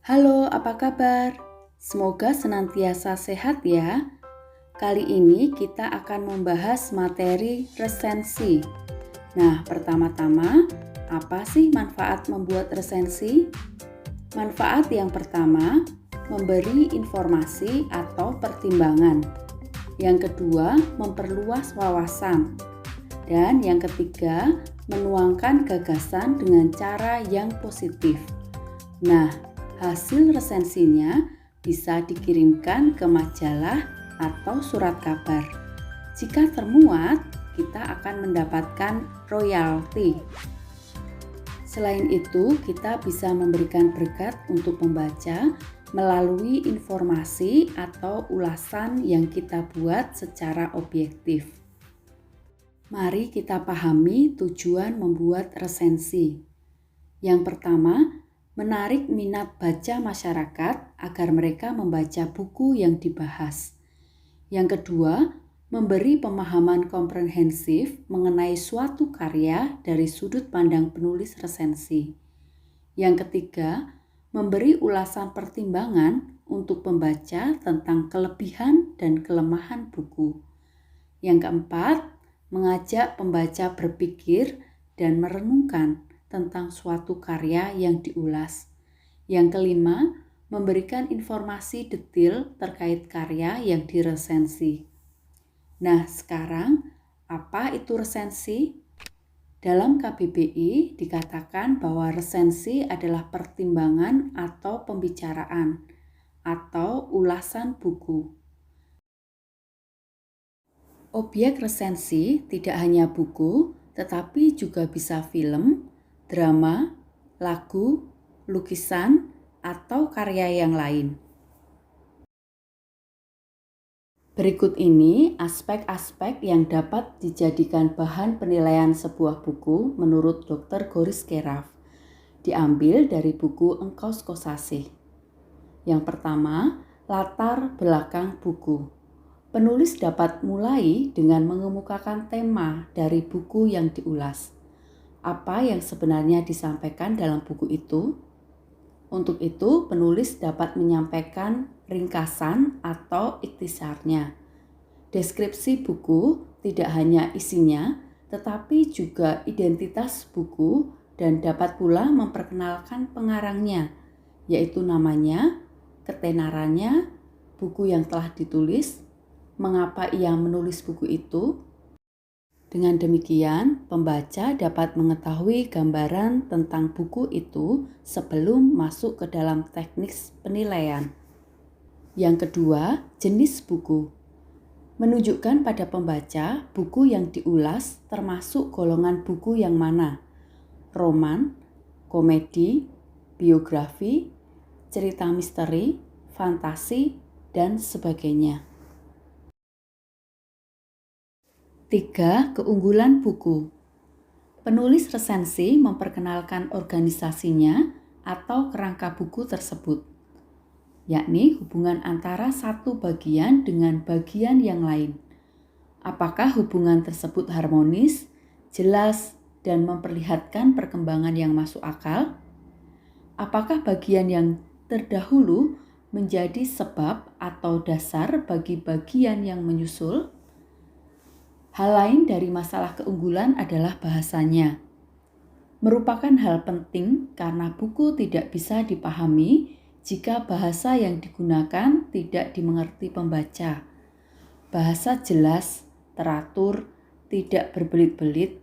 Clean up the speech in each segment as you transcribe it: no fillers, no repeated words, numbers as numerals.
Halo, apa kabar? Semoga senantiasa sehat ya. Kali ini kita akan membahas materi resensi. Nah, pertama-tama, apa sih manfaat membuat resensi? Manfaat yang pertama, memberi informasi atau pertimbangan. Yang kedua, memperluas wawasan. Dan yang ketiga, menuangkan gagasan dengan cara yang positif. Nah, hasil resensinya bisa dikirimkan ke majalah atau surat kabar. Jika termuat, kita akan mendapatkan royalti. Selain itu, kita bisa memberikan berkat untuk membaca melalui informasi atau ulasan yang kita buat secara objektif. Mari kita pahami tujuan membuat resensi. Yang pertama, menarik minat baca masyarakat agar mereka membaca buku yang dibahas. Yang kedua, memberi pemahaman komprehensif mengenai suatu karya dari sudut pandang penulis resensi. Yang ketiga, memberi ulasan pertimbangan untuk pembaca tentang kelebihan dan kelemahan buku. Yang keempat, mengajak pembaca berpikir dan merenungkan tentang suatu karya yang diulas. Yang kelima, memberikan informasi detail terkait karya yang diresensi. Nah, sekarang apa itu resensi? Dalam KBBI dikatakan bahwa resensi adalah pertimbangan atau pembicaraan atau ulasan buku. Objek resensi tidak hanya buku, tetapi juga bisa film, drama, lagu, lukisan, atau karya yang lain. Berikut ini aspek-aspek yang dapat dijadikan bahan penilaian sebuah buku menurut Dr. Goris Keraf. Diambil dari buku Engkos Kosasih. Yang pertama, latar belakang buku. Penulis dapat mulai dengan mengemukakan tema dari buku yang diulas. Apa yang sebenarnya disampaikan dalam buku itu? Untuk itu, penulis dapat menyampaikan ringkasan atau ikhtisarnya. Deskripsi buku tidak hanya isinya, tetapi juga identitas buku dan dapat pula memperkenalkan pengarangnya, yaitu namanya, ketenarannya, buku yang telah ditulis, mengapa ia menulis buku itu. Dengan demikian, pembaca dapat mengetahui gambaran tentang buku itu sebelum masuk ke dalam teknis penilaian. Yang kedua, jenis buku. Menunjukkan pada pembaca buku yang diulas termasuk golongan buku yang mana: roman, komedi, biografi, cerita misteri, fantasi, dan sebagainya. 3. Keunggulan buku. Penulis resensi memperkenalkan organisasinya atau kerangka buku tersebut, yakni hubungan antara satu bagian dengan bagian yang lain. Apakah hubungan tersebut harmonis, jelas, dan memperlihatkan perkembangan yang masuk akal? Apakah bagian yang terdahulu menjadi sebab atau dasar bagi bagian yang menyusul? Hal lain dari masalah keunggulan adalah bahasanya. Merupakan hal penting karena buku tidak bisa dipahami jika bahasa yang digunakan tidak dimengerti pembaca. Bahasa jelas, teratur, tidak berbelit-belit,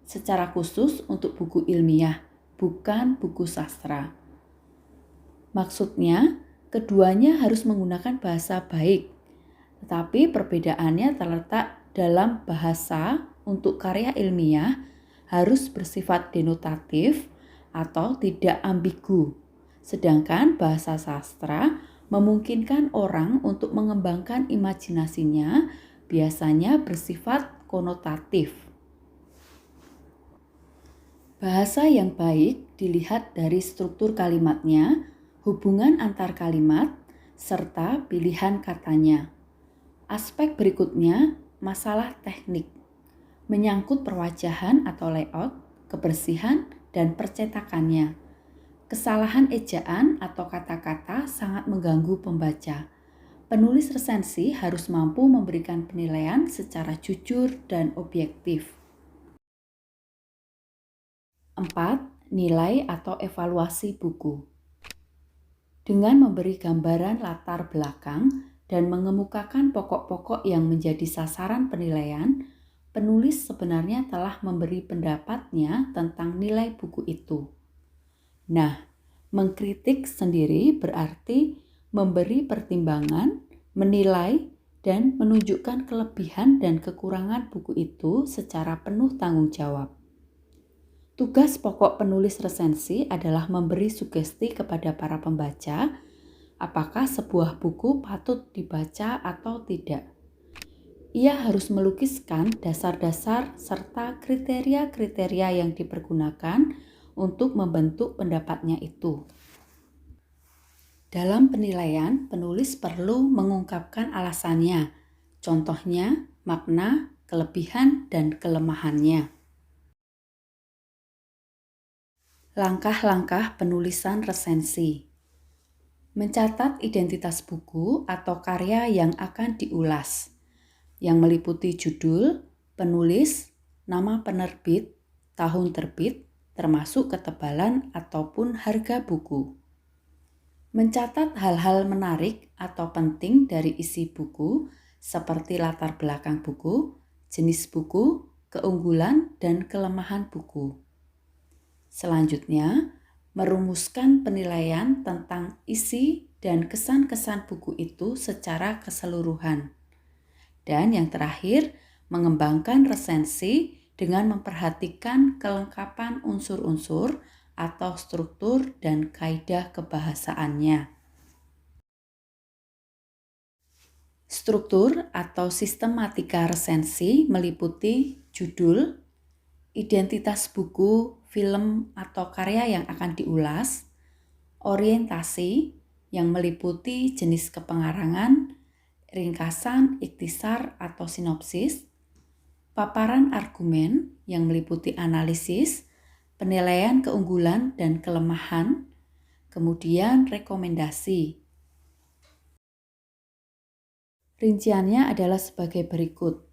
secara khusus untuk buku ilmiah, bukan buku sastra. Maksudnya, keduanya harus menggunakan bahasa baik, tetapi perbedaannya terletak dalam bahasa untuk karya ilmiah harus bersifat denotatif atau tidak ambigu, sedangkan bahasa sastra memungkinkan orang untuk mengembangkan imajinasinya, biasanya bersifat konotatif. Bahasa yang baik dilihat dari struktur kalimatnya, hubungan antar kalimat, serta pilihan katanya. Aspek berikutnya, masalah teknik, menyangkut perwajahan atau layout, kebersihan, dan percetakannya. Kesalahan ejaan atau kata-kata sangat mengganggu pembaca. Penulis resensi harus mampu memberikan penilaian secara jujur dan objektif. 4. Nilai atau evaluasi buku. Dengan memberi gambaran latar belakang dan mengemukakan pokok-pokok yang menjadi sasaran penilaian, penulis sebenarnya telah memberi pendapatnya tentang nilai buku itu. Nah, mengkritik sendiri berarti memberi pertimbangan, menilai, dan menunjukkan kelebihan dan kekurangan buku itu secara penuh tanggung jawab. Tugas pokok penulis resensi adalah memberi sugesti kepada para pembaca apakah sebuah buku patut dibaca atau tidak. Ia harus melukiskan dasar-dasar serta kriteria-kriteria yang dipergunakan untuk membentuk pendapatnya itu. Dalam penilaian, penulis perlu mengungkapkan alasannya, contohnya, makna, kelebihan, dan kelemahannya. Langkah-langkah penulisan resensi. Mencatat identitas buku atau karya yang akan diulas, yang meliputi judul, penulis, nama penerbit, tahun terbit, termasuk ketebalan ataupun harga buku. Mencatat hal-hal menarik atau penting dari isi buku, seperti latar belakang buku, jenis buku, keunggulan, dan kelemahan buku. Selanjutnya, merumuskan penilaian tentang isi dan kesan-kesan buku itu secara keseluruhan. Dan yang terakhir, mengembangkan resensi dengan memperhatikan kelengkapan unsur-unsur atau struktur dan kaidah kebahasaannya. Struktur atau sistematika resensi meliputi judul, identitas buku, film, atau karya yang akan diulas, orientasi yang meliputi jenis kepengarangan, ringkasan, ikhtisar, atau sinopsis, paparan argumen yang meliputi analisis, penilaian keunggulan dan kelemahan, kemudian rekomendasi. Rinciannya adalah sebagai berikut.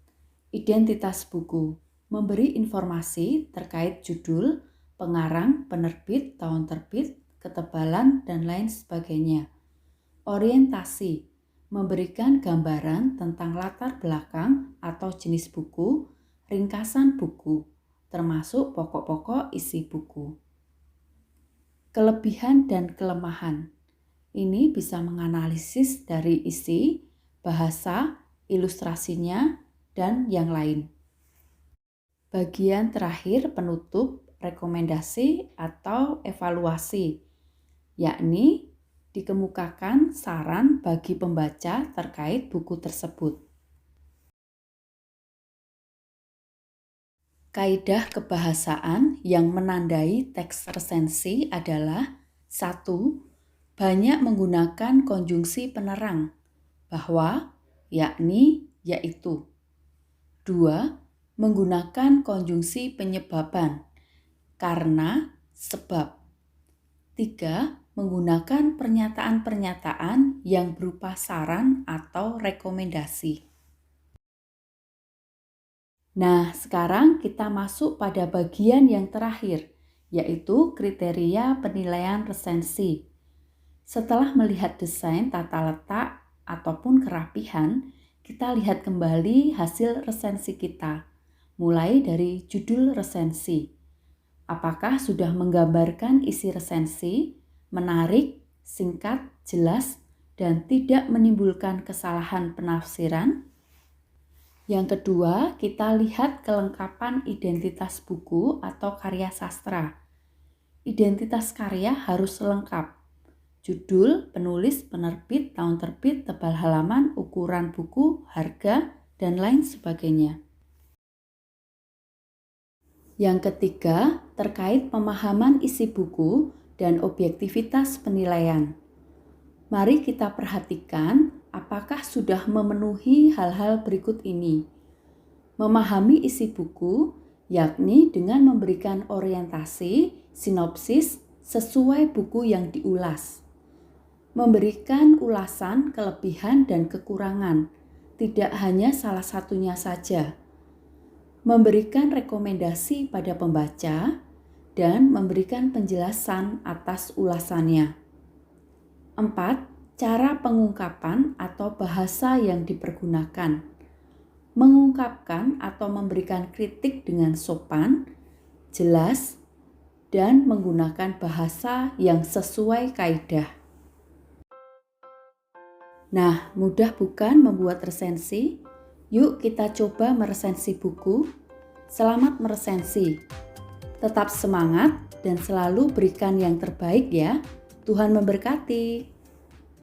Identitas buku memberi informasi terkait judul, pengarang, penerbit, tahun terbit, ketebalan, dan lain sebagainya. Orientasi memberikan gambaran tentang latar belakang atau jenis buku, ringkasan buku, termasuk pokok-pokok isi buku. Kelebihan dan kelemahan ini bisa menganalisis dari isi, bahasa, ilustrasinya, dan yang lain. Bagian terakhir penutup, rekomendasi atau evaluasi, yakni dikemukakan saran bagi pembaca terkait buku tersebut. Kaidah kebahasaan yang menandai teks resensi adalah 1. Banyak menggunakan konjungsi penerang, bahwa, yakni, yaitu. 2. Menggunakan konjungsi penyebaban, karena, sebab. 3. Menggunakan pernyataan-pernyataan yang berupa saran atau rekomendasi. Nah, sekarang kita masuk pada bagian yang terakhir, yaitu kriteria penilaian resensi. Setelah melihat desain tata letak ataupun kerapihan, kita lihat kembali hasil resensi kita, mulai dari judul resensi. Apakah sudah menggambarkan isi resensi, menarik, singkat, jelas, dan tidak menimbulkan kesalahan penafsiran? Yang kedua, kita lihat kelengkapan identitas buku atau karya sastra. Identitas karya harus lengkap. Judul, penulis, penerbit, tahun terbit, tebal halaman, ukuran buku, harga, dan lain sebagainya. Yang ketiga, terkait pemahaman isi buku dan objektivitas penilaian. Mari kita perhatikan apakah sudah memenuhi hal-hal berikut ini. Memahami isi buku, yakni dengan memberikan orientasi, sinopsis, sesuai buku yang diulas. Memberikan ulasan kelebihan dan kekurangan, tidak hanya salah satunya saja. Memberikan rekomendasi pada pembaca dan memberikan penjelasan atas ulasannya. 4. Cara pengungkapan atau bahasa yang dipergunakan. Mengungkapkan atau memberikan kritik dengan sopan, jelas, dan menggunakan bahasa yang sesuai kaidah. Nah, mudah bukan membuat resensi? Yuk kita coba meresensi buku. Selamat meresensi. Tetap semangat dan selalu berikan yang terbaik ya. Tuhan memberkati.